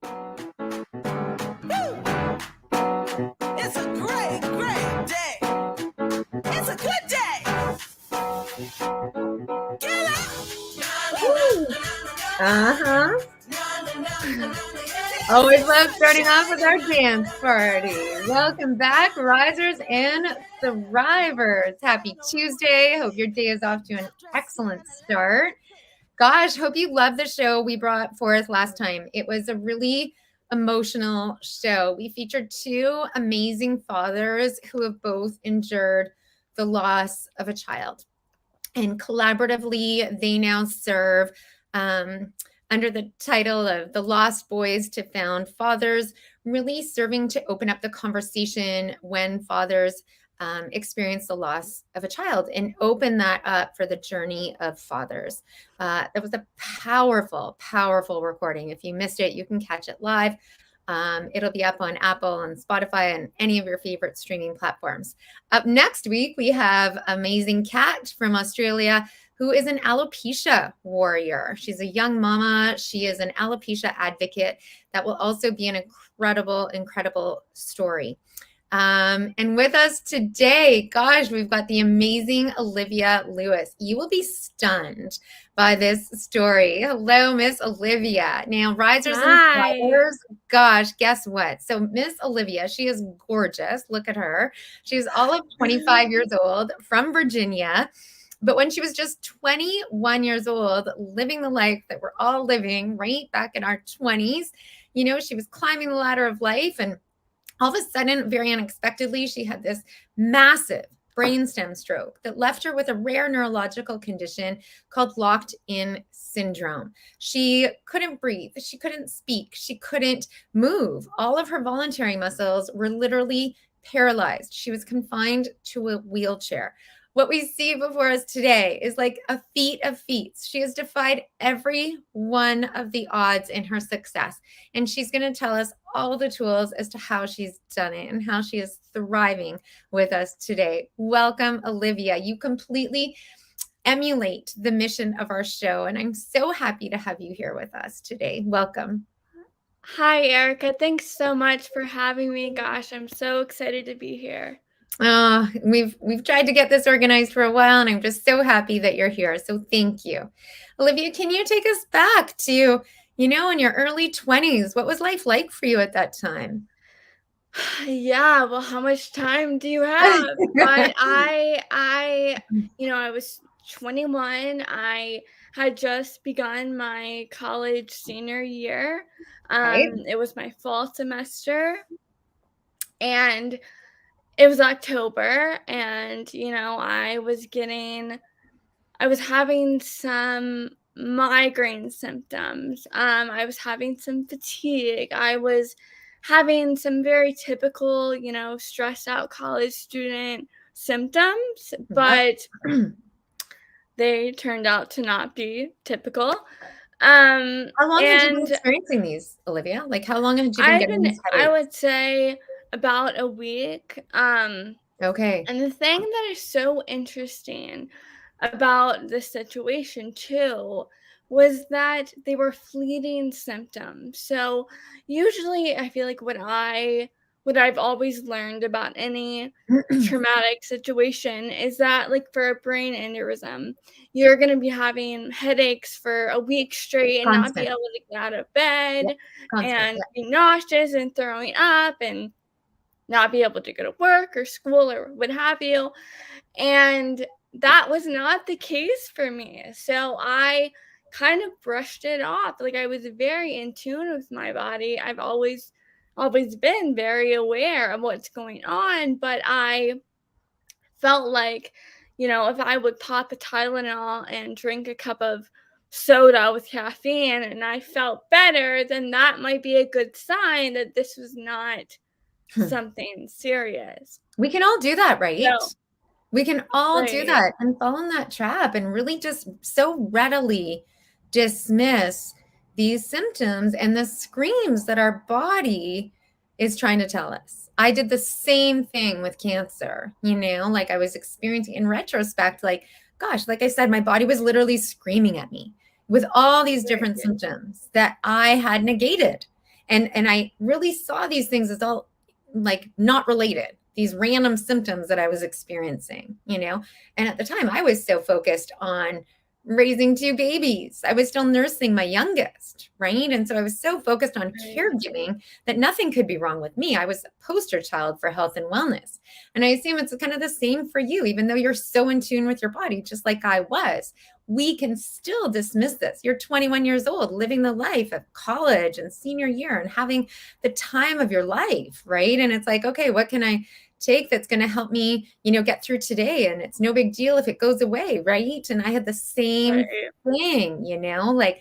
It's a great, great day. It's a good day. Get up. Always love starting off with our dance party. Welcome back, risers and thrivers. Happy Tuesday. Hope your day is off to an excellent start. Gosh, hope you love the show we brought forth last time. It was a really emotional show. We featured two amazing fathers who have both endured the loss of a child. And collaboratively, they now serve under the title of The Lost Boys to Found Fathers, really serving to open up the conversation when fathers experience the loss of a child and open that up for the journey of fathers. That was a powerful, powerful recording. If you missed it, you can catch it live. It'll be up on Apple and Spotify and any of your favorite streaming platforms. Up next week, we have amazing Kat from Australia, who is an alopecia warrior. She's a young mama. She is an alopecia advocate. That will also be an incredible, incredible story. And with us today, gosh, we've got the amazing Olivia Lewis. You will be stunned by this story. Hello, Miss Olivia. Now, risers and thrivers, gosh, guess what? So Miss Olivia, she is gorgeous. Look at her. She's all of 25 years old, from Virginia. But when she was just 21 years old, living the life that we're all living right back in our 20s, you know, she was climbing the ladder of life, and all of a sudden, very unexpectedly, she had this massive brainstem stroke that left her with a rare neurological condition called locked-in syndrome. She couldn't breathe. She couldn't speak. She couldn't move. All of her voluntary muscles were literally paralyzed. She was confined to a wheelchair. What we see before us today is like a feat of feats. She has defied every one of the odds in her success. And she's going to tell us all the tools as to how she's done it and how she is thriving with us today. Welcome, Olivia. You completely emulate the mission of our show. And I'm so happy to have you here with us today. Welcome. Hi, Erica. Thanks so much for having me. Gosh, I'm so excited to be here. We've tried to get this organized for a while, and I'm just so happy that you're here. So thank you. Olivia, can you take us back to, you know, in your early 20s? What was life like for you at that time? Yeah, well, how much time do you have? But I was 21. I had just begun my college senior year. It was my fall semester, and it was October, and, you know, I was having some migraine symptoms. I was having some fatigue. I was having some very typical, you know, stressed out college student symptoms, but they turned out to not be typical. How long had you been experiencing these, Olivia? Like, how long had you been getting these headaches? I would say about a week. Okay. And the thing that is so interesting about this situation too was that they were fleeting symptoms. So usually I feel like what I've always learned about any traumatic situation is that, like, for a brain aneurysm, you're going to be having headaches for a week straight and not be able to get out of bed and be nauseous and throwing up and not be able to go to work or school or what have you. And that was not the case for me. So I kind of brushed it off. Like, I was very in tune with my body. I've always been very aware of what's going on, but I felt like, you know, if I would pop a Tylenol and drink a cup of soda with caffeine and I felt better, then that might be a good sign that this was not something serious. We can all do that, right? No. We can all do that and fall in that trap and really just so readily dismiss these symptoms and the screams that our body is trying to tell us. I did the same thing with cancer, you know, like I was experiencing in retrospect, like, gosh, like I said, my body was literally screaming at me with all these different symptoms that I had negated. And I really saw these things as all like not related, these random symptoms that I was experiencing, and at the time I was so focused on raising 2 babies. I was still nursing my youngest, right? And so I was so focused on Right. caregiving that nothing could be wrong with me. I was a poster child for health and wellness. And I assume it's kind of the same for you, even though you're so in tune with your body, just like I was. We can still dismiss this. You're 21 years old, living the life of college and senior year and having the time of your life, right? And it's like, okay, what can I take that's going to help me, get through today? And it's no big deal if it goes away, right? And I had the same thing, like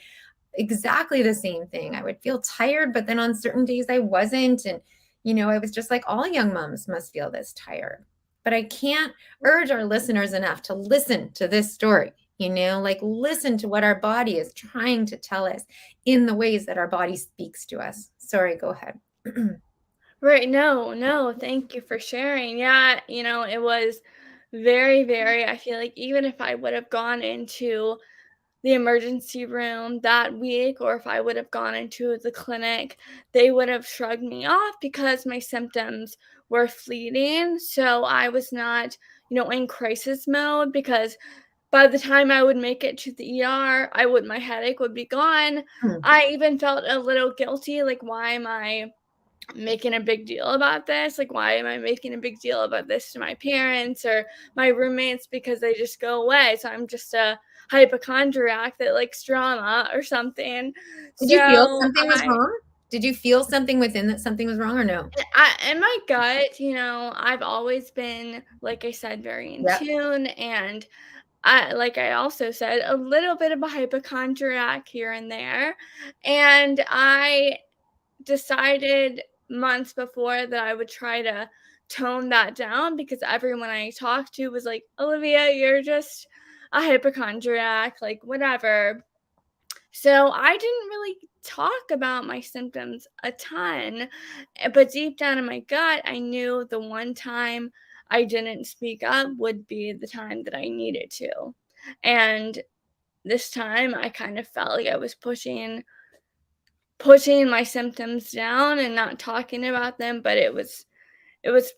exactly the same thing. I would feel tired, but then on certain days I wasn't. And, I was just like, all young moms must feel this tired. But I can't urge our listeners enough to listen to this story, like listen to what our body is trying to tell us in the ways that our body speaks to us. Sorry, go ahead. Right. No, thank you for sharing. Yeah, it was very, very, I feel like even if I would have gone into the emergency room that week, or if I would have gone into the clinic, they would have shrugged me off because my symptoms were fleeting. So I was not, in crisis mode, because by the time I would make it to the ER, my headache would be gone. I even felt a little guilty, like, why am I making a big deal about this? Like, why am I making a big deal about this to my parents or my roommates, because they just go away? So I'm just a hypochondriac that likes drama or something. Did you feel So something was wrong? Did you feel something within that something was wrong or no? in my gut, I've always been, like I said, very in Yep. tune. And like I also said, a little bit of a hypochondriac here and there. And I decided months before that I would try to tone that down, because everyone I talked to was like, Olivia, you're just a hypochondriac, like, whatever. So I didn't really talk about my symptoms a ton, but deep down in my gut, I knew the one time I didn't speak up would be the time that I needed to. And this time I kind of felt like I was pushing my symptoms down and not talking about them, but it was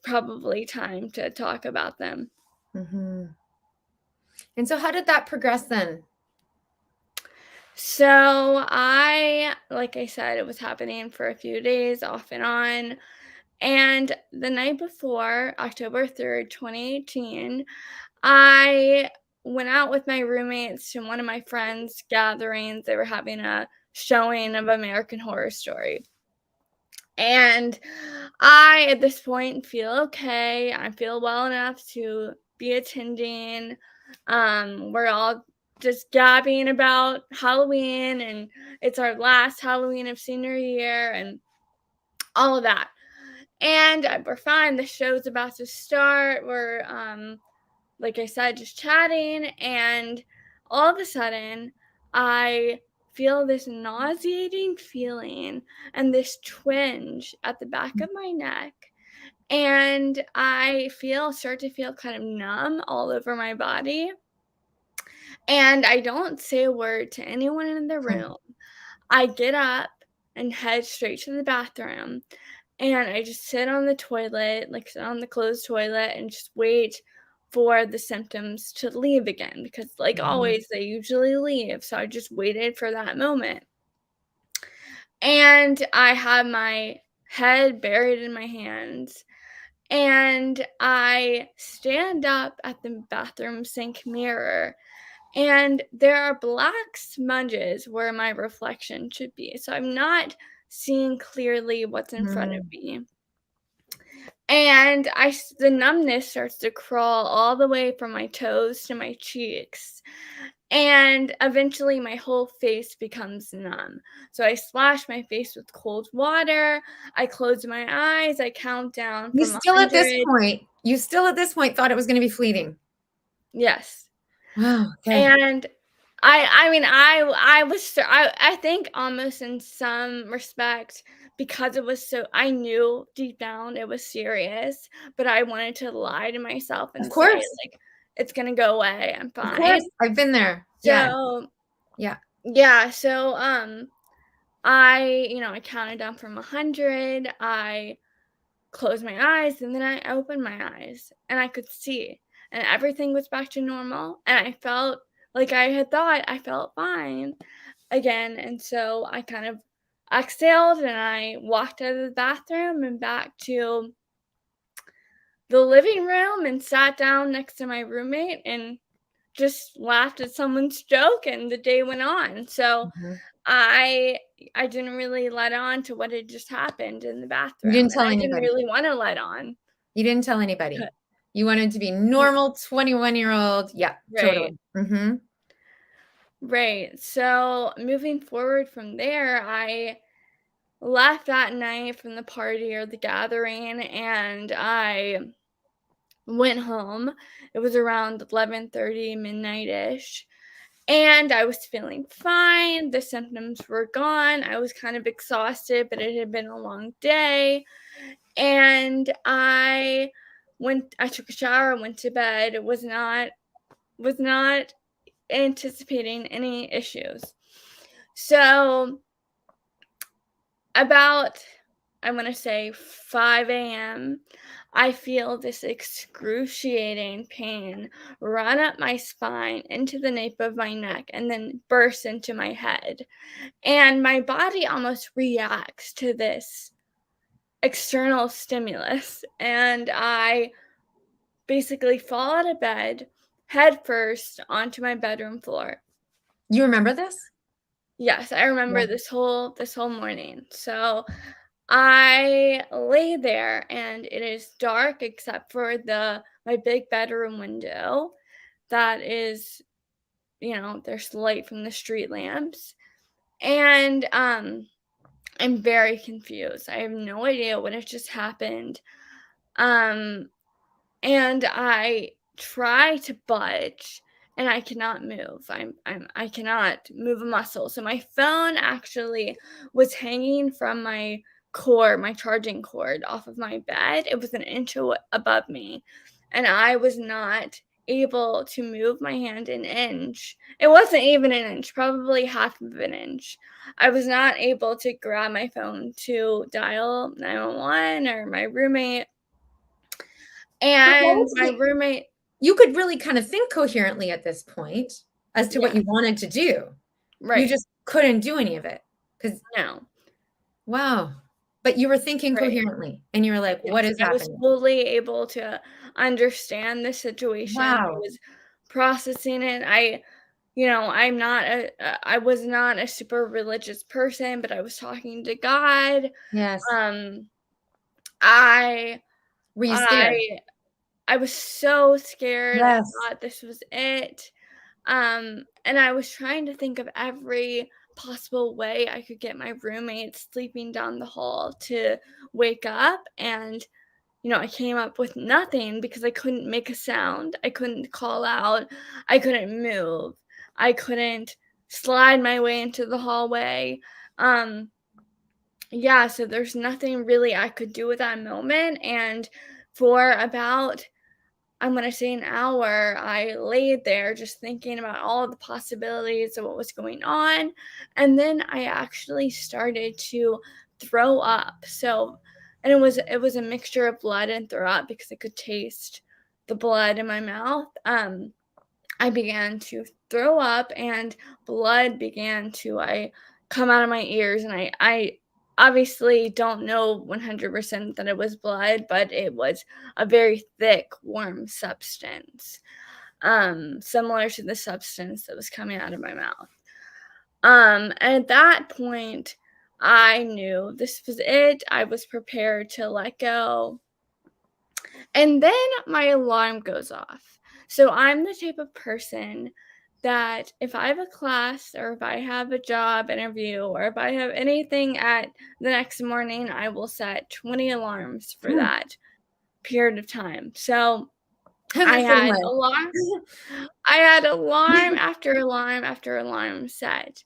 probably time to talk about them. Mm-hmm. And so how did that progress then? So like I said, it was happening for a few days off and on. And the night before, October 3rd, 2018, I went out with my roommates to one of my friends' gatherings. They were having a showing of American Horror Story. And I, at this point, feel okay. I feel well enough to be attending. We're all just gabbing about Halloween, and it's our last Halloween of senior year and all of that. And we're fine. The show's about to start. We're, like I said, just chatting. And all of a sudden, I feel this nauseating feeling and this twinge at the back of my neck. And I start to feel kind of numb all over my body. And I don't say a word to anyone in the room. I get up and head straight to the bathroom. And I just sit on the toilet, like sit on the closed toilet, and just wait for the symptoms to leave again, because like always, they usually leave. So I just waited for that moment. And I had my head buried in my hands. And I stand up at the bathroom sink mirror, and there are black smudges where my reflection should be. So I'm not seeing clearly what's in front of me. And the numbness starts to crawl all the way from my toes to my cheeks. And eventually my whole face becomes numb. So I splash my face with cold water. I close my eyes. I count down You from still at this 100. point thought it was going to be fleeting. Yes. Wow. Okay. And I think almost in some respect, because it was I knew deep down it was serious, but I wanted to lie to myself and Of say, course. like, it's gonna go away. I'm Of fine. course. I've been there. Yeah. So Yeah. yeah, so I counted down from 100. I closed my eyes, and then I opened my eyes, and I could see, and everything was back to normal, and I felt like I had thought I felt fine again. And so I kind of exhaled, and I walked out of the bathroom and back to the living room and sat down next to my roommate and just laughed at someone's joke, and the day went on. So Mhm. I I didn't really let on to what had just happened in the You bathroom, didn't and tell I didn't anybody. really want to let on. You didn't tell anybody. You wanted to be normal 21-year-old. Yeah, Right. totally. Mm-hmm. Right. So moving forward from there, I left that night from the party or the gathering, and I went home. It was around 11:30, midnight-ish. And I was feeling fine. The symptoms were gone. I was kind of exhausted, but it had been a long day. And I took a shower, went to bed. Was not anticipating any issues. So about, I'm going to say 5 a.m., I feel this excruciating pain run up my spine into the nape of my neck and then burst into my head. And my body almost reacts to this external stimulus. And I basically fall out of bed head first onto my bedroom floor. You remember this? Yes, I Yeah. remember this whole morning. So I lay there, and it is dark except for my big bedroom window that is, there's light from the street lamps. And I'm very confused. I have no idea what had just happened. Um and I try to budge, and I cannot move. I cannot move a muscle. So my phone actually was hanging from my charging cord off of my bed. It was an inch above me, and I was not able to move my hand an inch. It wasn't even an inch, probably half of an inch. I was not able to grab my phone to dial 911 or my roommate. But And my roommate, you could really kind of think coherently at this point as to what yeah, you wanted to do. You right, just couldn't do any of it because, no, wow. But you were thinking right, coherently and you were like, what yes, is I was happening? fully able to understand the situation. I Wow. was processing it. I was not a super religious person, but I was talking to God. Yes. Um, I Were you scared? I I was so scared. I Yes. thought this was it. And I was trying to think of every possible way I could get my roommate sleeping down the hall to wake up. And, I came up with nothing because I couldn't make a sound. I couldn't call out. I couldn't move. I couldn't slide my way into the hallway. Um, yeah, so there's nothing really I could do at that moment. And for about, I'm gonna say, an hour, I laid there just thinking about all of the possibilities of what was going on, and then I actually started to throw up. And it was a mixture of blood and throw up because I could taste the blood in my mouth. I began to throw up, and blood began to come out of my ears, and I obviously don't know 100% that it was blood, but it was a very thick, warm substance, similar to the substance that was coming out of my mouth. And at that point, I knew this was it. I was prepared to let go. And then my alarm goes off. So I'm the type of person that if I have a class or if I have a job interview or if I have anything at the next morning, I will set 20 alarms for Hmm. that period of time. So I'm I the same had way. alarm I had alarm after alarm after alarm set.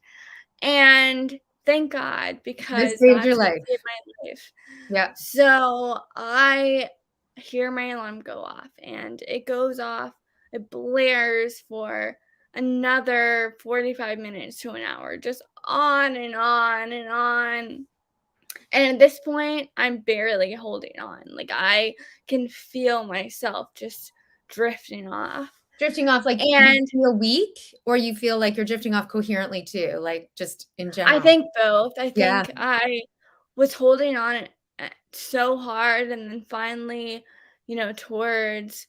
And thank God, This because saved your that's what life. saved my life. Yeah. So I hear my alarm go off, and it goes off, it blares for another 45 minutes to an hour, just on and on and on. And at this point, I'm barely holding on. Like, I can feel myself just drifting off. Drifting off, like, you And feel weak, or you feel like you're drifting off coherently too, like, just in I general? think both. I Yeah. think I was holding on so hard, and then finally, towards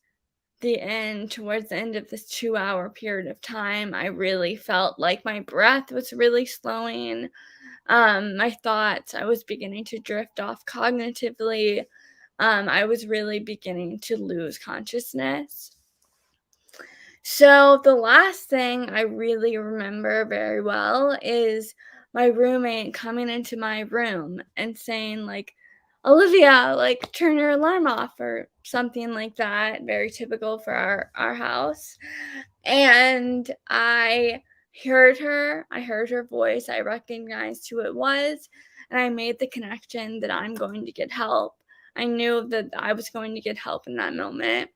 the end of this 2-hour period of time, I really felt like my breath was really slowing. My thoughts, I was beginning to drift off cognitively. I was really beginning to lose consciousness. So the last thing I really remember very well is my roommate coming into my room and saying, like, Olivia, like, turn your alarm off or something like that. Very typical for our house. And I heard her voice, I recognized who it was, and I made the connection that I'm going to get help. I knew that I was going to get help in that moment.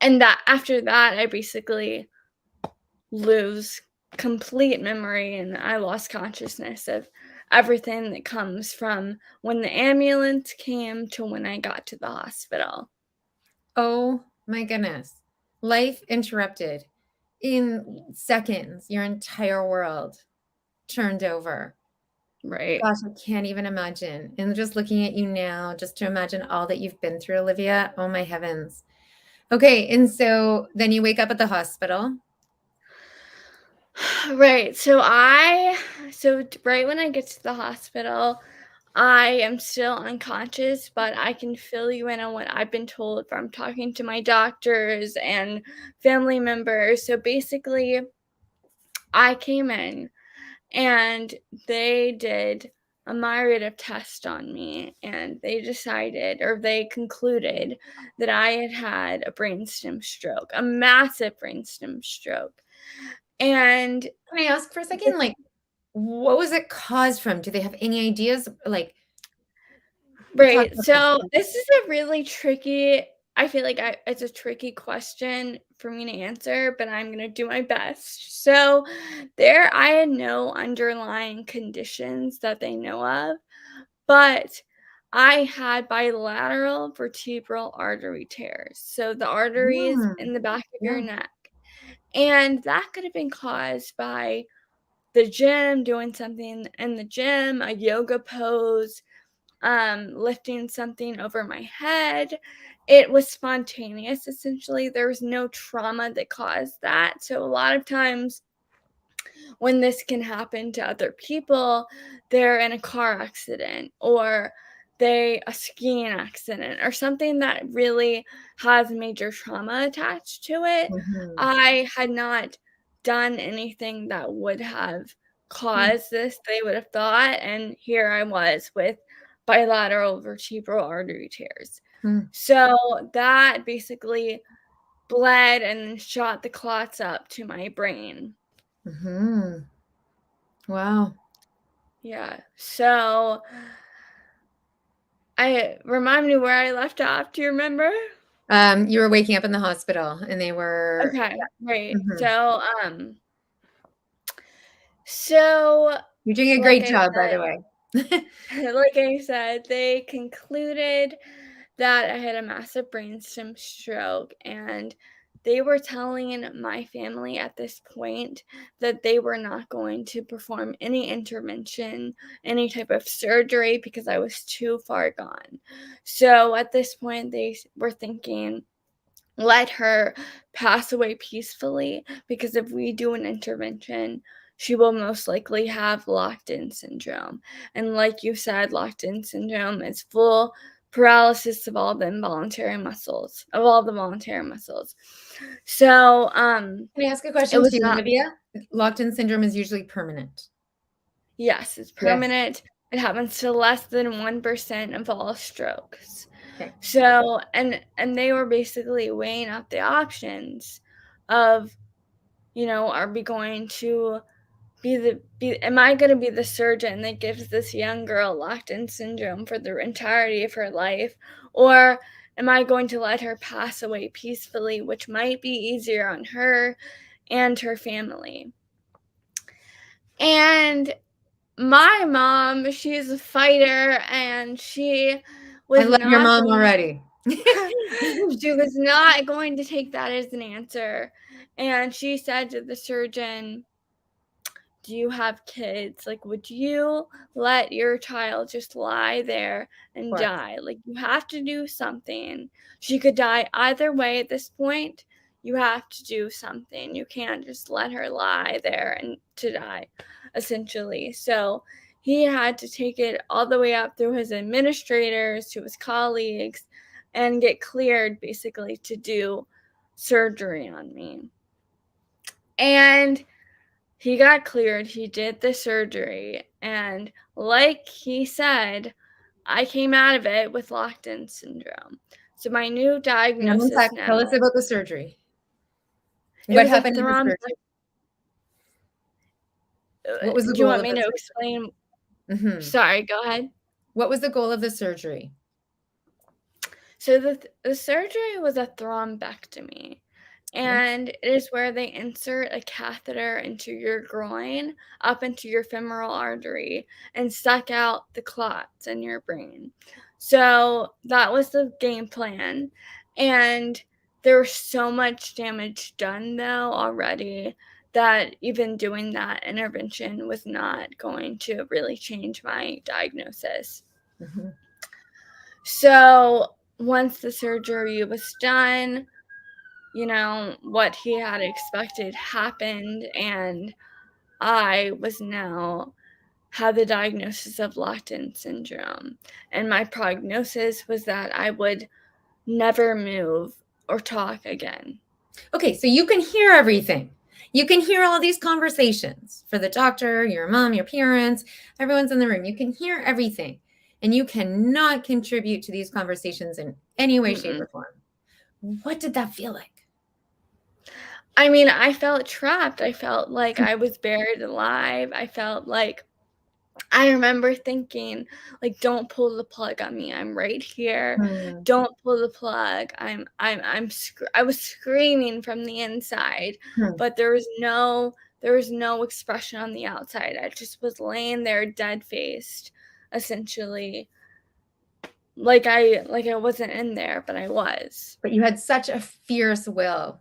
And that after that, I basically lose complete memory, and I lost consciousness of everything that comes from when the ambulance came to when I got to the hospital. Oh my goodness. Life interrupted. In seconds, your entire world turned over. Right. Gosh, I can't even imagine. And just looking at you now, just to imagine all that you've been through, Olivia, oh my heavens. Okay, and so then you wake up at the hospital. Right. So right when I get to the hospital, I am still unconscious, but I can fill you in on what I've been told from talking to my doctors and family members. So basically, I came in and they did a myriad test on me, and they concluded that I had had a brainstem stroke, a massive brainstem stroke. And Can I ask for a second, like, what was it caused from? Do they have any ideas? Like, talk right. about So this. this is a really tricky, I feel like it's a tricky question for me to answer, but I'm going to do my best. So I had no underlying conditions that they know of, but I had bilateral vertebral artery tears. So the arteries Mm, in the back of your yeah. neck. And that could have been caused by the gym, doing something in the gym, a yoga pose, lifting something over my head. It was spontaneous, essentially. There was no trauma that caused that. So a lot of times when this can happen to other people, they're in a car accident or a skiing accident or something that really has major trauma attached to it. Mhm. I had not done anything that would have Mm, caused this, they would have thought, and here I was with bilateral vertebral artery tears. mm, So that basically bled and shot the clots up to my brain. mhm. Wow. Yeah. So I remind me where I left off. Do you remember? You were waking up in the hospital and they were, Okay, right. mhm. So You're doing a like great I job, by said, the way. like I said, they concluded that I had a massive brainstem stroke, and they were telling my family at this point that they were not going to perform any intervention, any type of surgery, because I was too far gone. So at this point, they were thinking, let her pass away peacefully, because if we do an intervention, she will most likely have locked-in syndrome. And like you said, locked-in syndrome is full paralysis of all the voluntary muscles. So, Can I ask a it question was too, not, Olivia? Locked-in syndrome is usually permanent. yes, it's Yes. permanent. It happens to less than 1% of all strokes. Okay. So, and they were basically weighing up the options of, are we going to am I going to be the surgeon that gives this young girl locked-in syndrome for the entirety of her life, or am I going to let her pass away peacefully, which might be easier on her and her family. And my mom, she's a fighter, and she was I love your not mom going already. she was not going to take that as an answer. And she said to the surgeon, do you have kids? Like, would you let your child just lie there and course. die? Like, you have to do something. She could die either way at this point. You have to do something. You can't just let her lie there and to die, essentially. So he had to take it all the way up through his administrators to his colleagues and get cleared basically to do surgery on me. And he got cleared, he did the surgery, and like he said, I came out of it with locked-in syndrome. So my new diagnosis now. Tell us about the surgery. It What was a happened in the surgery? What was the Do you goal want of me the to surgery? explain? Mhm. Sorry, go ahead. What was the goal of the surgery? So the surgery was a thrombectomy. And it is where they insert a catheter into your groin, up into your femoral artery, and suck out the clots in your brain. So that was the game plan. And there was so much damage done, though, already, that even doing that intervention was not going to really change my diagnosis. Mm-hmm. So once the surgery was done, you know, what he had expected happened, and I was now had the diagnosis of locked-in syndrome. And my prognosis was that I would never move or talk again. Okay, so you can hear everything. You can hear all these conversations for the doctor, your mom, your parents, everyone's in the room. You can hear everything. And you cannot contribute to these conversations in any way, shape, or form. What did that feel like? I mean, I felt trapped. I felt like I was buried alive. I felt like I remember thinking, like, don't pull the plug on me. I'm right here. Hmm. Don't pull the plug. I was screaming from the inside, but there was no expression on the outside. I just was laying there dead faced, essentially. Like I wasn't in there, but I was. But you had such a fierce will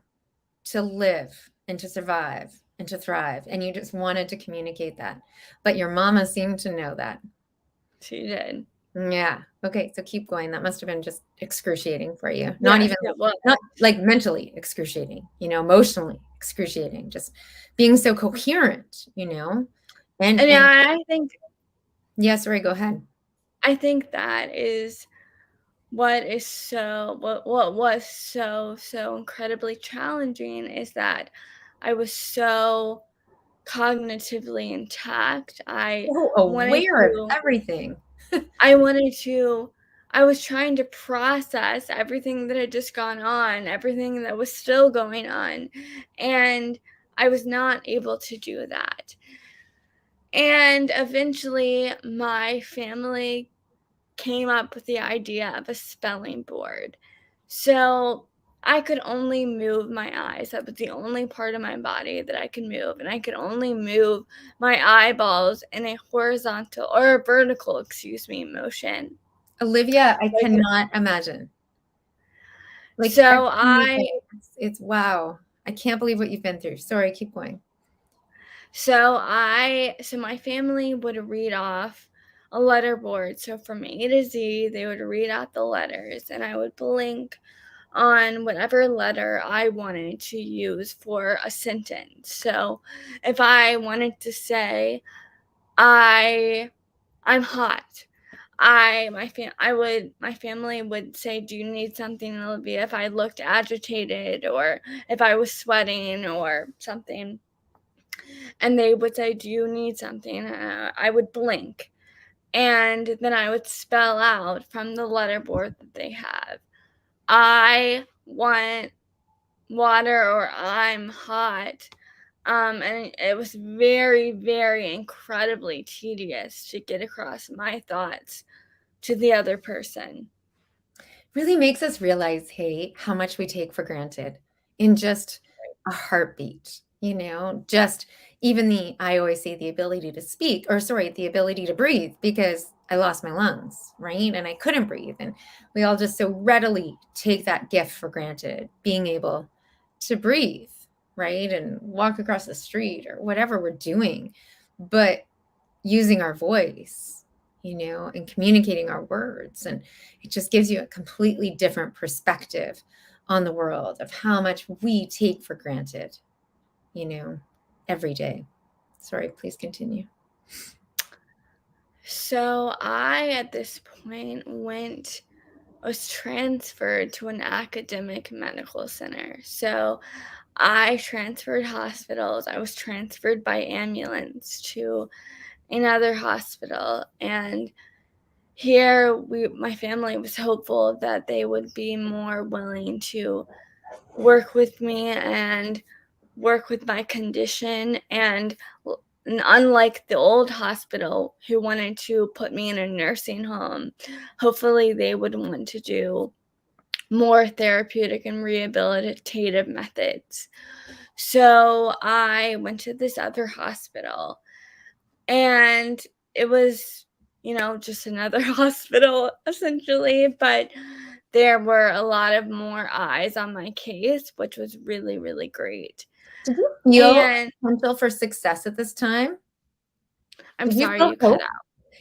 to live and to survive and to thrive. And you just wanted to communicate that. But your mama seemed to know that. She did. Yeah. Okay. So keep going. That must have been just excruciating for you. Not Yes, even it was. not like mentally excruciating, emotionally excruciating, just being so coherent, And I think yeah, sorry, go ahead. I think that is what was so incredibly challenging is that I was so cognitively intact. So aware of everything. I was trying to process everything that had just gone on, everything that was still going on, and I was not able to do that. And eventually my family came up with the idea of a spelling board. So I could only move my eyes. That was the only part of my body that I could move. And I could only move my eyeballs in a horizontal or a vertical, motion. Olivia, I cannot imagine. It's wow. I can't believe what you've been through. Sorry, keep going. So my family would read off a letter board. So from A to Z, they would read out the letters, and I would blink on whatever letter I wanted to use for a sentence. So if I wanted to say I'm hot, my family would say, do you need something, Olivia? If I looked agitated or if I was sweating or something, and they would say, do you need something? I would blink, and then I would spell out from the letter board that they have, I want water, or I'm hot. And it was very, very incredibly tedious to get across my thoughts to the other person. Really makes us realize, hey, how much we take for granted in just a heartbeat. just even I always say the ability to speak, or sorry, the ability to breathe, because I lost my lungs, right? And I couldn't breathe. And we all just so readily take that gift for granted, being able to breathe, right? And walk across the street or whatever we're doing. But using our voice, and communicating our words. And it just gives you a completely different perspective on the world of how much we take for granted, every day. Sorry, please continue. So I, at this point, was transferred to an academic medical center. So I transferred hospitals. I was transferred by ambulance to another hospital. And here my family was hopeful that they would be more willing to work with me and work with my condition. And unlike the old hospital who wanted to put me in a nursing home, hopefully they would want to do more therapeutic and rehabilitative methods. So I went to this other hospital, and it was, just another hospital essentially, but there were a lot of more eyes on my case, which was really, really great. Did you feel And potential for success at this time? I'm sorry, you cut out.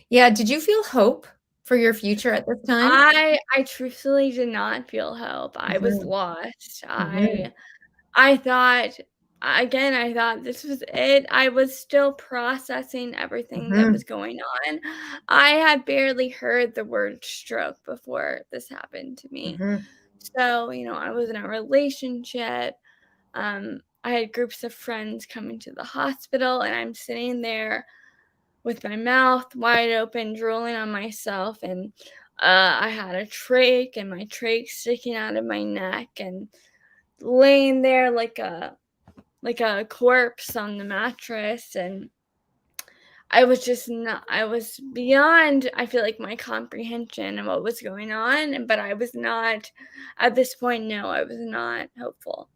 Yeah. Did you feel hope for your future at this time? I truthfully did not feel hope. I was lost. I thought, again, I thought this was it. I was still processing everything that was going on. I had barely heard the word stroke before this happened to me. So, I was in a relationship. I had groups of friends coming to the hospital, and I'm sitting there with my mouth wide open, drooling on myself, and I had a trach, and my trach sticking out of my neck, and laying there like a corpse on the mattress. And I was beyond, I feel like, my comprehension of what was going on, but I was not, at this point, no, I was not hopeful.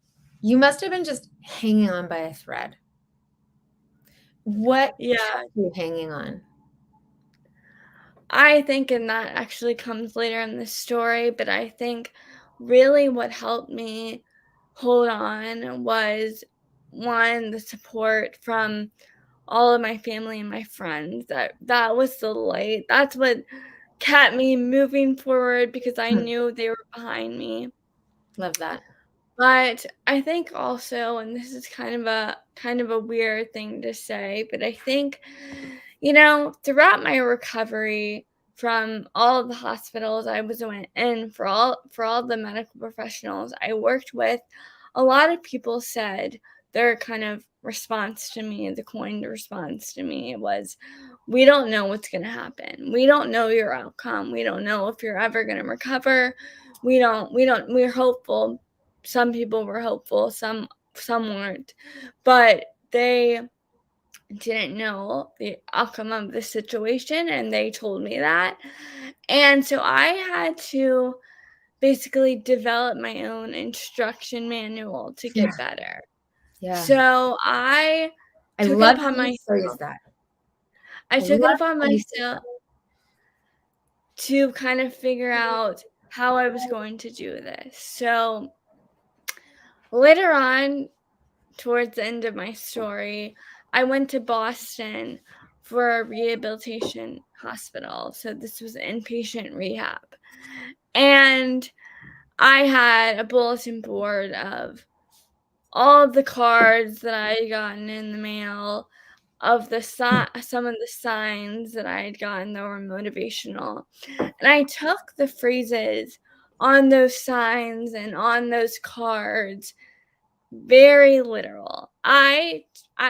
You must have been just hanging on by a thread. What Yeah. kept you hanging on? I think, and that actually comes later in the story, but I think really what helped me hold on was, one, the support from all of my family and my friends. That was the light. That's what kept me moving forward, because I knew they were behind me. Love that. But I think also, and this is kind of a weird thing to say, but I think, throughout my recovery from all of the hospitals I was in, for all the medical professionals I worked with, a lot of people said their kind of response to me, the coined response to me, was, "We don't know what's going to happen. We don't know your outcome. We don't know if you're ever going to recover. We're hopeful." Some people were hopeful, some weren't, but they didn't know the outcome of the situation, and they told me that. And so I had to basically develop my own instruction manual to get better. Yeah. So I took it upon myself. I took it upon myself to kind of figure out how I was going to do this. So later on, towards the end of my story, I went to Boston for a rehabilitation hospital. So this was inpatient rehab. And I had a bulletin board of all of the cards that I had gotten in the mail, of some of the signs that I had gotten that were motivational. And I took the phrases on those signs and on those cards very literal. I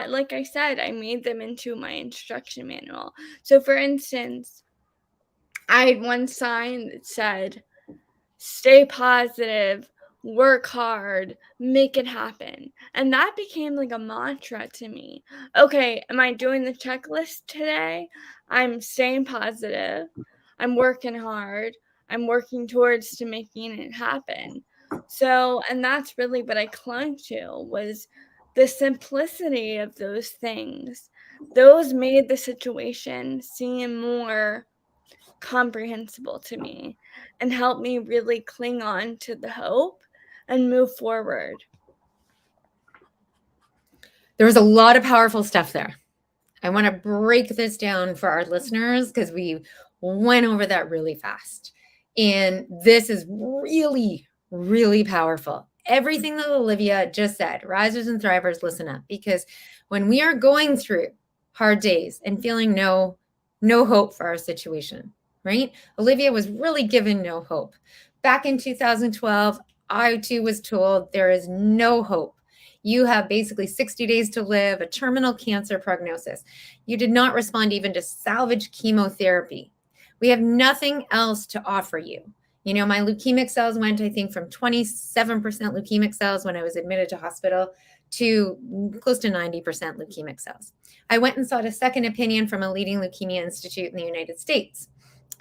like I said, I made them into my instruction manual. So for instance, I had one sign that said, "Stay positive, work hard, make it happen." And that became like a mantra to me. Okay, am I doing the checklist today? I'm staying positive. I'm working hard. I'm working towards to making it happen. So, and that's really what I clung to, was the simplicity of those things, those made the situation seem more comprehensible to me and helped me really cling on to the hope and move forward. There was a lot of powerful stuff there. I want to break this down for our listeners because we went over that really fast. And this is really, really powerful. Everything that Olivia just said, risers and thrivers, listen up, because when we are going through hard days and feeling no hope for our situation, right? Olivia was really given no hope. Back in 2012, I too was told there is no hope. You have basically 60 days to live, a terminal cancer prognosis. You did not respond even to salvage chemotherapy. We have nothing else to offer you. You know, my leukemic cells went, I think, from 27% leukemic cells when I was admitted to hospital to close to 90% leukemic cells. I went and sought a second opinion from a leading leukemia institute in the United States.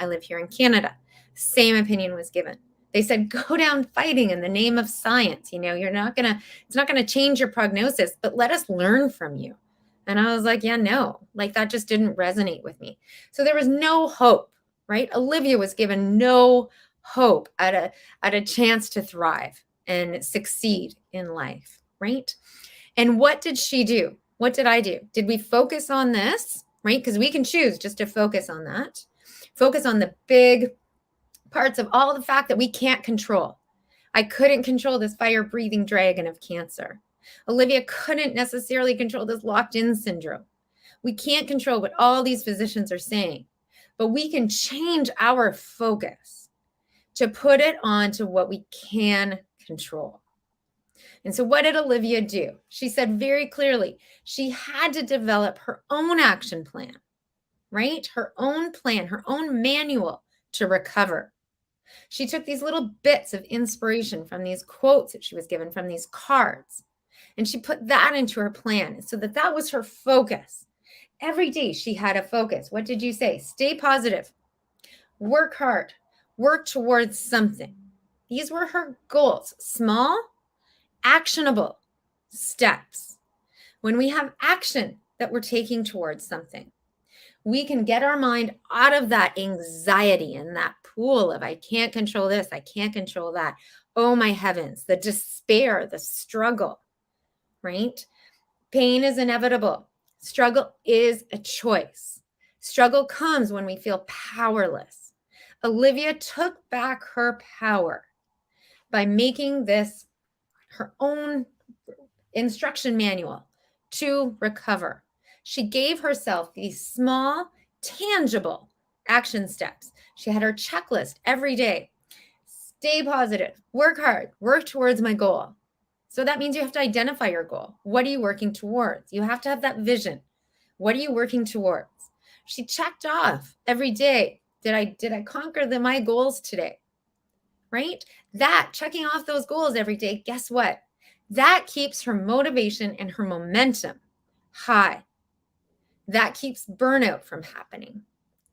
I live here in Canada. Same opinion was given. They said, go down fighting in the name of science. You know, it's not going to change your prognosis, but let us learn from you. And I was like, yeah, no, like that just didn't resonate with me. So there was no hope, right? Olivia was given no hope at a chance to thrive and succeed in life, right? And what did she do? What did I do? Did we focus on this, right? Because we can choose just to focus on that. Focus on the big parts of all the fact that we can't control. I couldn't control this fire-breathing dragon of cancer. Olivia couldn't necessarily control this locked-in syndrome. We can't control what all these physicians are saying, but we can change our focus to put it on to what we can control. And so what did Olivia do? She said very clearly, she had to develop her own action plan, right? Her own plan, her own manual to recover. She took these little bits of inspiration from these quotes that she was given from these cards, and she put that into her plan so that was her focus. Every day she had a focus. What did you say? Stay positive, work hard, work towards something. These were her goals, small, actionable steps. When we have action that we're taking towards something, we can get our mind out of that anxiety and that pool of, I can't control this, I can't control that. Oh my heavens, the despair, the struggle, right? Pain is inevitable. Struggle is a choice. Struggle comes when we feel powerless. Olivia took back her power by making this her own instruction manual to recover. She gave herself these small, tangible action steps. She had her checklist every day. Stay positive, work hard, work towards my goal. So that means you have to identify your goal. What are you working towards? You have to have that vision. What are you working towards? She checked off every day. Did I conquer my goals today? Right? That checking off those goals every day, guess what? That keeps her motivation and her momentum high. That keeps burnout from happening,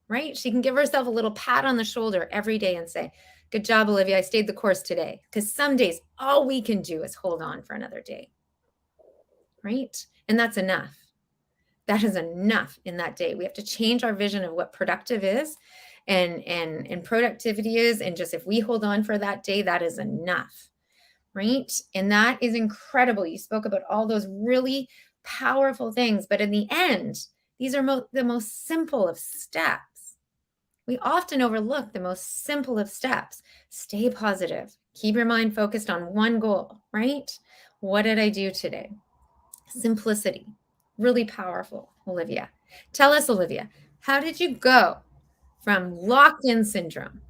right? She can give herself a little pat on the shoulder every day and say, good job, Olivia, I stayed the course today. Because some days, all we can do is hold on for another day, right? And that's enough. That is enough in that day. We have to change our vision of what productive is and productivity is. And just if we hold on for that day, that is enough, right? And that is incredible. You spoke about all those really powerful things, but in the end, these are the most simple of steps. We often overlook the most simple of steps. Stay positive. Keep your mind focused on one goal, right? What did I do today? Simplicity. Really powerful, Olivia. Tell us, Olivia, how did you go from locked-in syndrome,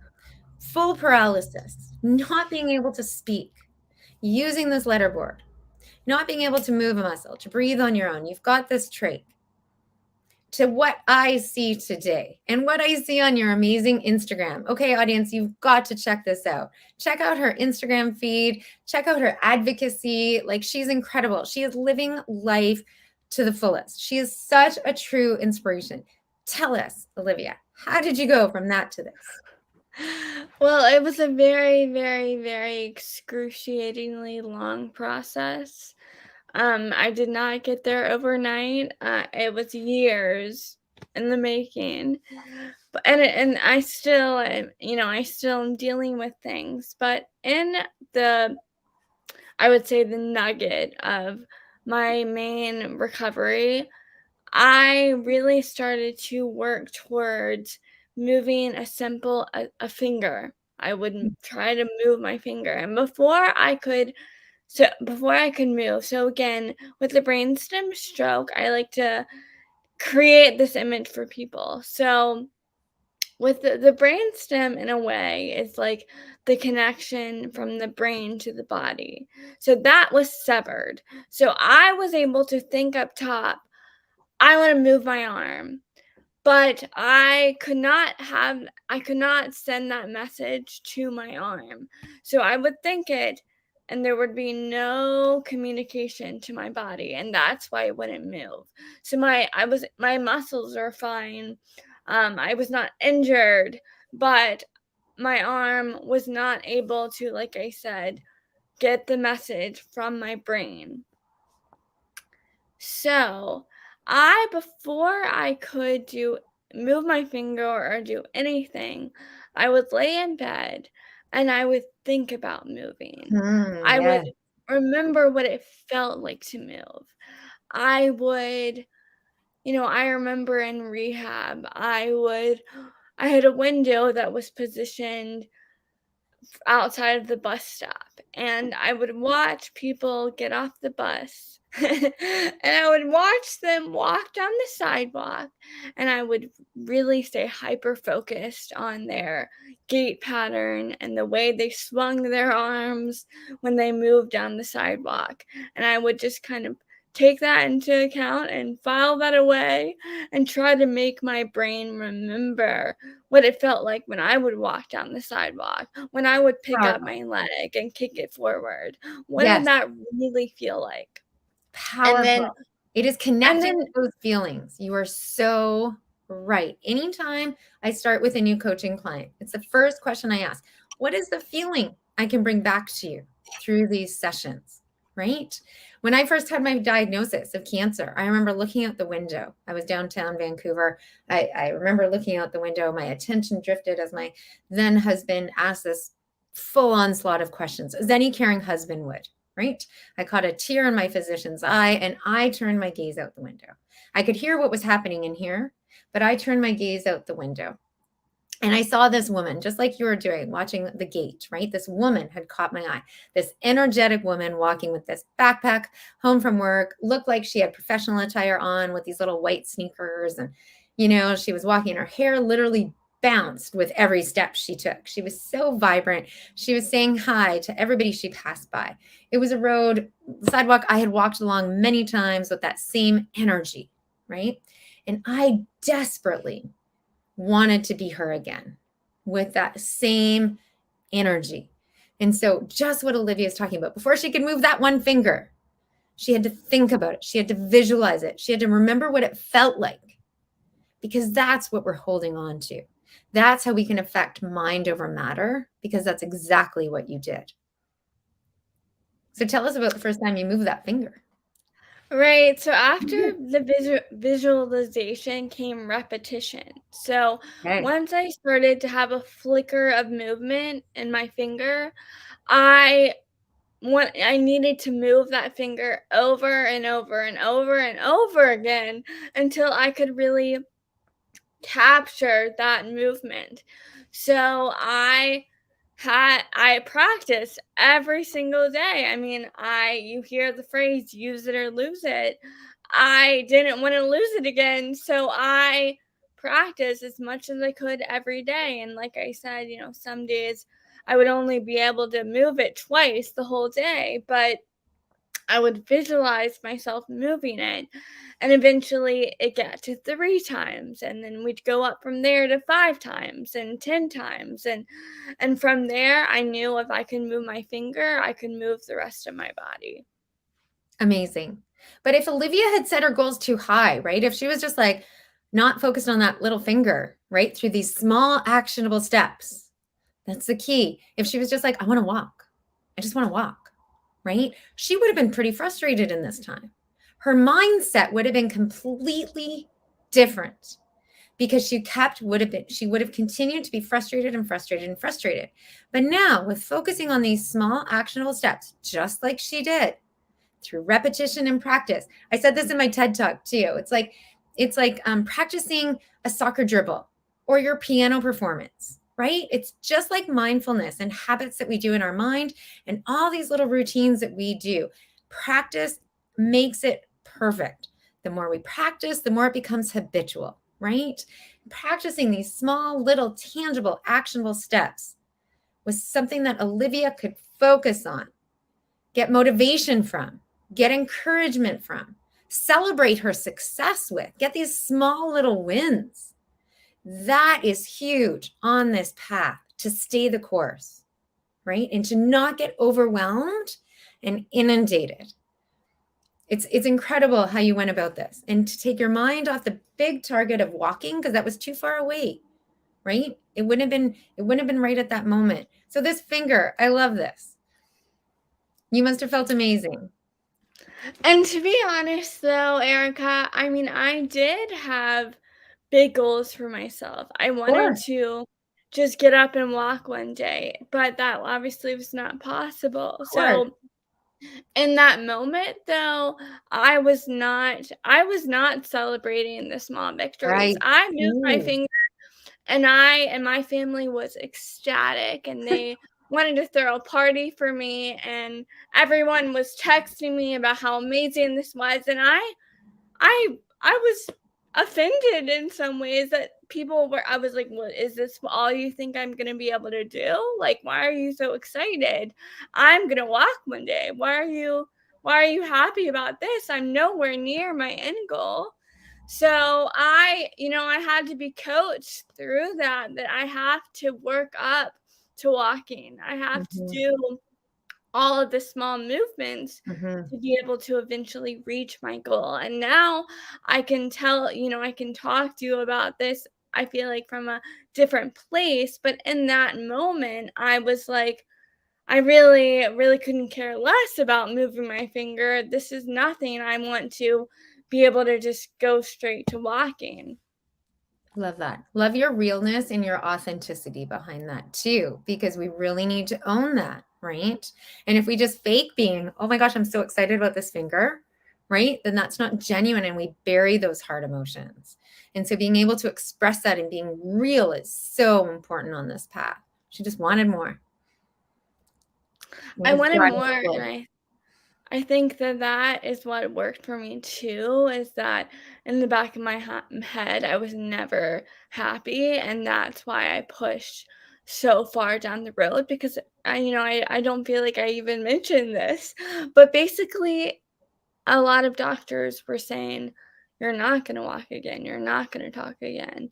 full paralysis, not being able to speak, using this letterboard, not being able to move a muscle, to breathe on your own? You've got this trait, to what I see today and what I see on your amazing Instagram. Okay, audience, you've got to check this out. Check out her Instagram feed. Check out her advocacy. Like, she's incredible. She is living life to the fullest. She is such a true inspiration. Tell us, Olivia, how did you go from that to this? Well, it was a very, very, very excruciatingly long process. I did not get there overnight. It was years in the making. But and I still am, I still am dealing with things. But in the I would say the nugget of my main recovery, I really started to work towards moving a finger. I would try to move my finger. And before I could move, so again, with the brainstem stroke, I like to create this image for people. So with the brainstem, in a way, it's like the connection from the brain to the body. So that was severed. So I was able to think up top, I want to move my arm. But I could not send that message to my arm. So I would think it, and there would be no communication to my body, and that's why it wouldn't move. So my muscles are fine. I was not injured, but my arm was not able to, like I said, get the message from my brain. So before I could move my finger or do anything, I would lay in bed and I would think about moving. I would Yes. remember what it felt like to move. I would, I remember in rehab, I had a window that was positioned outside of the bus stop, and I would watch people get off the bus and I would watch them walk down the sidewalk, and I would really stay hyper focused on their gait pattern and the way they swung their arms when they moved down the sidewalk. And I would just kind of take that into account and file that away and try to make my brain remember what it felt like when I would walk down the sidewalk, when I would pick up Powerful. my leg and kick it forward. What did Yes. that really feel like? And Powerful. then It is and connecting then with those feelings. You are so right. Anytime I start with a new coaching client, it's the first question I ask. What is the feeling I can bring back to you through these sessions? Right? When I first had my diagnosis of cancer, I remember looking out the window. I was downtown Vancouver. I remember looking out the window. My attention drifted as my then husband asked this full onslaught of questions, as any caring husband would. Right? I caught a tear in my physician's eye and I turned my gaze out the window. I could hear what was happening in here, but I turned my gaze out the window. And I saw this woman, just like you were doing, watching the gate, right? This woman had caught my eye. This energetic woman walking with this backpack home from work, looked like she had professional attire on with these little white sneakers. And, she was walking, her hair literally bounced with every step she took. She was so vibrant. She was saying hi to everybody she passed by. It was a road, sidewalk I had walked along many times with that same energy, right? And I desperately wanted to be her again with that same energy. And so just what Olivia is talking about, before she could move that one finger, she had to think about it. She had to visualize it. She had to remember what it felt like, because that's what we're holding on to. That's how we can affect mind over matter, because that's exactly what you did. So tell us about the first time you moved that finger. Right. So after the visualization came repetition. So Okay. once I started to have a flicker of movement in my finger, I I needed to move that finger over and over and over and over again until I could really capture that movement. So I practiced every single day. I mean, you hear the phrase use it or lose it. I didn't want to lose it again, so I practiced as much as I could every day. And like I said, some days I would only be able to move it twice the whole day, but I would visualize myself moving it, and eventually it got to 3 times, and then we'd go up from there to 5 times and 10 times, and from there I knew if I could move my finger, I could move the rest of my body. Amazing. But if Olivia had set her goals too high, right? If she was just like not focused on that little finger, right? Through these small actionable steps, that's the key. If she was just like, I want to walk, I just want to walk, right? She would have been pretty frustrated in this time. Her mindset would have been completely different because she would have continued to be frustrated and frustrated and frustrated. But now, with focusing on these small actionable steps, just like she did, through repetition and practice. I said this in my TED Talk too. It's like practicing a soccer dribble or your piano performance, right? It's just like mindfulness and habits that we do in our mind and all these little routines that we do. Practice makes it perfect. The more we practice, the more it becomes habitual, right? Practicing these small, little, tangible, actionable steps was something that Olivia could focus on, get motivation from, get encouragement from, celebrate her success with, get these small little wins. That is huge on this path to stay the course, right? And to not get overwhelmed and inundated. It's incredible how you went about this, and to take your mind off the big target of walking, because that was too far away, right? It wouldn't have been right at that moment. So this finger, I love this. You must have felt amazing. And to be honest, though, Erica, I mean, I did have big goals for myself. I wanted Sure. to just get up and walk one day, but that obviously was not possible. Of course. So in that moment, though, I was not celebrating the small victories. Right. I moved my Ooh. finger, and my family was ecstatic, and they wanted to throw a party for me, and everyone was texting me about how amazing this was, and I was offended in some ways that I was like, "What is this all you think I'm gonna be able to do? Like, why are you so excited? I'm gonna walk one day. Why are you happy about this? I'm nowhere near my end goal." So I had to be coached through that I have to work up to walking. I have to Mhm, do all of the small movements mhm. to be able to eventually reach my goal. And now I can talk to you about this, I feel like from a different place. But in that moment, I was like, I really, really couldn't care less about moving my finger. This is nothing. I want to be able to just go straight to walking. Love that. Love your realness and your authenticity behind that too, because we really need to own that, right? And if we just fake being, oh my gosh, I'm so excited about this finger, right? Then that's not genuine and we bury those hard emotions. And so being able to express that and being real is so important on this path. She just wanted more. I And just wanted driving more, and forward. I think that is what worked for me too, is that in the back of my head, I was never happy, and that's why I pushed so far down the road because I don't feel like I even mentioned this, but basically a lot of doctors were saying, "You're not gonna walk again, you're not gonna talk again."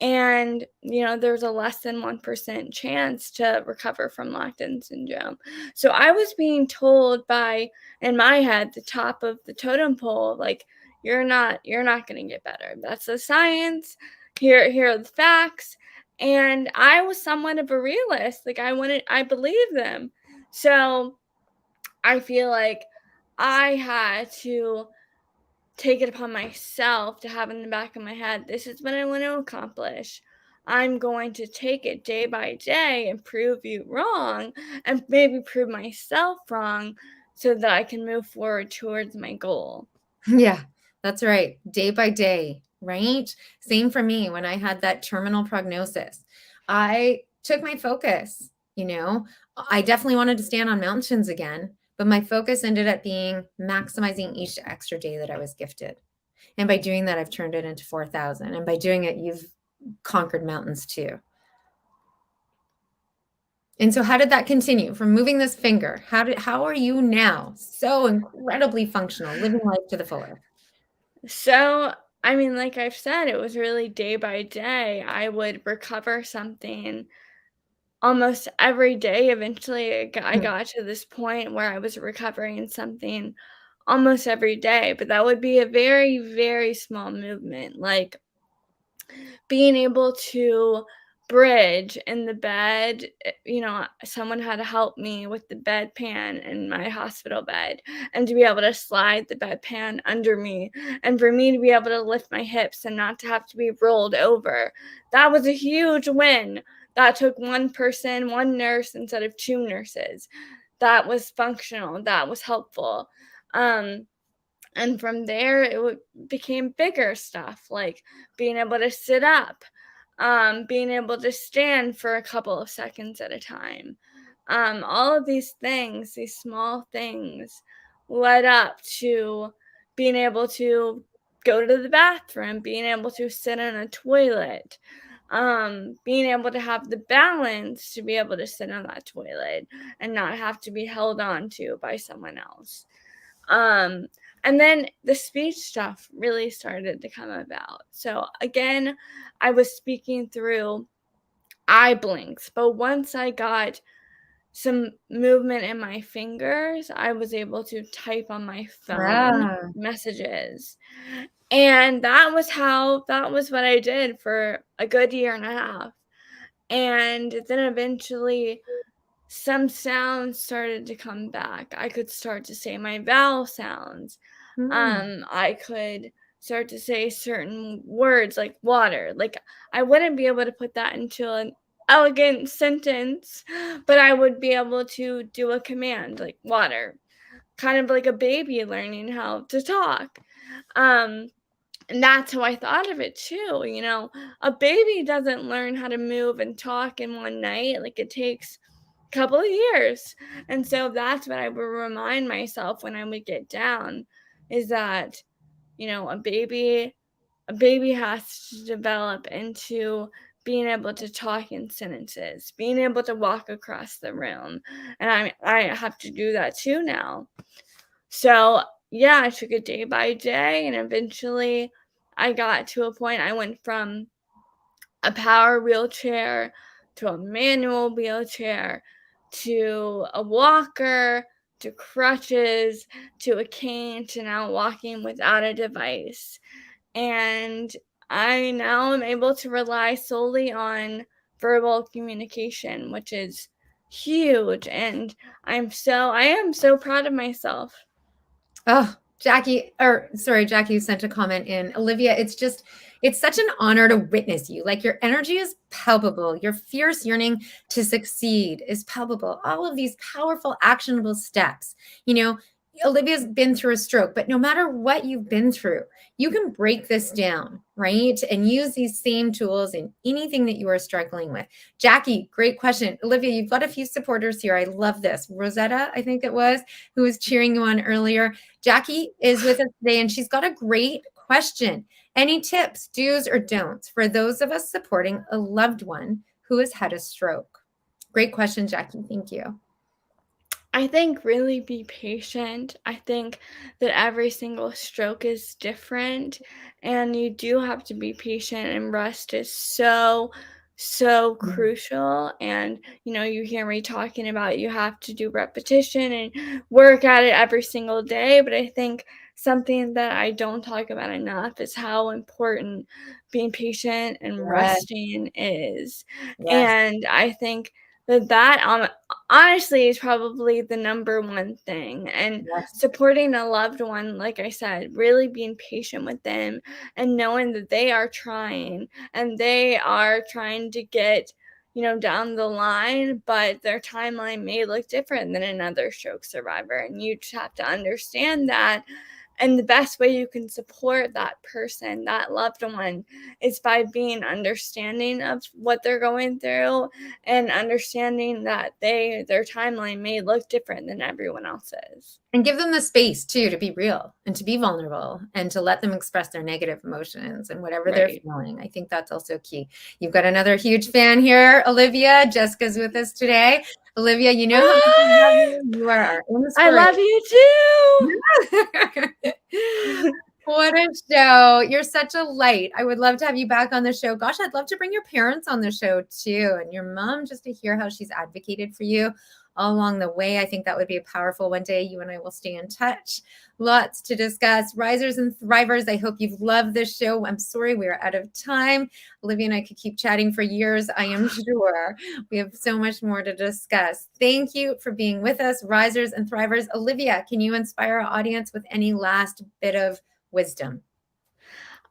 And, there's a less than 1% chance to recover from locked-in syndrome. So I was being told in my head, the top of the totem pole, like, "You're not gonna get better. That's the science. Here are the facts." And I was somewhat of a realist. Like, I believe them. So I feel like I had to take it upon myself to have in the back of my head, this is what I want to accomplish. I'm going to take it day by day and prove you wrong and maybe prove myself wrong so that I can move forward towards my goal. Yeah, that's right. Day by day, right? Same for me when I had that terminal prognosis. I took my focus, I definitely wanted to stand on mountains again, but my focus ended up being maximizing each extra day that I was gifted. And by doing that, I've turned it into 4,000. And by doing it, you've conquered mountains too. And so how did that continue from moving this finger? How are you now so incredibly functional, living life to the fullest? So, I mean, like I've said, it was really day by day. I would recover something almost every day. Eventually, I got to this point where I was recovering something almost every day, but that would be a very, very small movement. Like being able to bridge in the bed. Someone had to help me with the bedpan in my hospital bed, and to be able to slide the bedpan under me, and for me to be able to lift my hips and not to have to be rolled over. That was a huge win. That took one person, one nurse instead of two nurses. That was functional. That was helpful. And from there, it became bigger stuff, like being able to sit up, being able to stand for a couple of seconds at a time. All of these things, these small things, led up to being able to go to the bathroom, being able to sit in a toilet, being able to have the balance to be able to sit on that toilet and not have to be held on to by someone else. And then the speech stuff really started to come about. So again, I was speaking through eye blinks, but once I got some movement in my fingers, I was able to type on my phone messages. And that was what I did for a good year and a half. And then eventually some sounds started to come back. I could start to say my vowel sounds. I could start to say certain words like water. Like, I wouldn't be able to put that into an elegant sentence, but I would be able to do a command like water, kind of like a baby learning how to talk. And that's how I thought of it too. A baby doesn't learn how to move and talk in one night. Like, it takes a couple of years. And so that's what I would remind myself when I would get down, is that, a baby has to develop into being able to talk in sentences, being able to walk across the room. And I have to do that too now. So yeah, I took it day by day, and eventually I got to a point. I went from a power wheelchair to a manual wheelchair to a walker to crutches to a cane to now walking without a device. And I now am able to rely solely on verbal communication, which is huge. And I am so proud of myself. Oh, Jackie you sent a comment in. Olivia, it's such an honor to witness you. Like, your energy is palpable. Your fierce yearning to succeed is palpable. All of these powerful, actionable steps. Olivia's been through a stroke, but no matter what you've been through, you can break this down, right? And use these same tools in anything that you are struggling with. Jackie, great question. Olivia, you've got a few supporters here. I love this. Rosetta, I think it was, who was cheering you on earlier. Jackie is with us today, and she's got a great question. Any tips, do's, or don'ts for those of us supporting a loved one who has had a stroke? Great question, Jackie. Thank you. I think really be patient. I think that every single stroke is different, and you do have to be patient, and rest is so crucial. And you hear me talking about you have to do repetition and work at it every single day, but I think something that I don't talk about enough is how important being patient and resting is. And I think that honestly is probably the number one thing. And supporting a loved one, like I said, really being patient with them and knowing that they are trying and they are trying to get down the line, but their timeline may look different than another stroke survivor, and you just have to understand that. And the best way you can support that person, that loved one, is by being understanding of what they're going through and understanding that their timeline may look different than everyone else's. And give them the space too to be real and to be vulnerable and to let them express their negative emotions and whatever they're feeling. I think that's also key. You've got another huge fan here, Olivia. Jessica's with us today. Olivia, you know how much I love you. You are our inspiration. I love you too. What a show. You're such a light. I would love to have you back on the show. Gosh, I'd love to bring your parents on the show too, and your mom, just to hear how she's advocated for you. all along the way. I think that would be powerful. One day you and I will stay in touch. Lots to discuss. Risers and Thrivers, I hope you've loved this show. I'm sorry we are out of time. Olivia and I could keep chatting for years, I am sure. We have so much more to discuss. Thank you for being with us, Risers and Thrivers. Olivia, can you inspire our audience with any last bit of wisdom?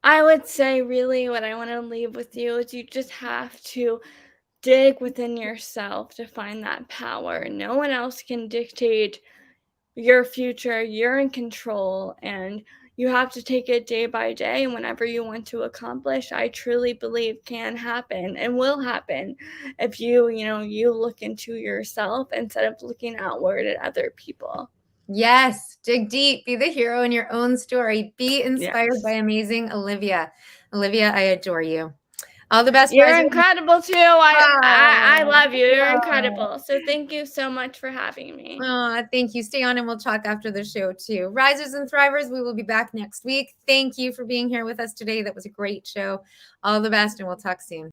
I would say really what I want to leave with you is you just have to dig within yourself to find that power. No one else can dictate your future. You're in control, and you have to take it day by day. And whenever you want to accomplish, I truly believe can happen and will happen if you look into yourself instead of looking outward at other people. Yes, dig deep, be the hero in your own story, be inspired Yes. by amazing Olivia. Olivia, I adore you. All the best. You're Risers. incredible too. I Oh, love you. You're wow. incredible. So thank you so much for having me. Oh, thank you. Stay on and we'll talk after the show too. Risers and Thrivers, we will be back next week. Thank you for being here with us today. That was a great show. All the best and we'll talk soon.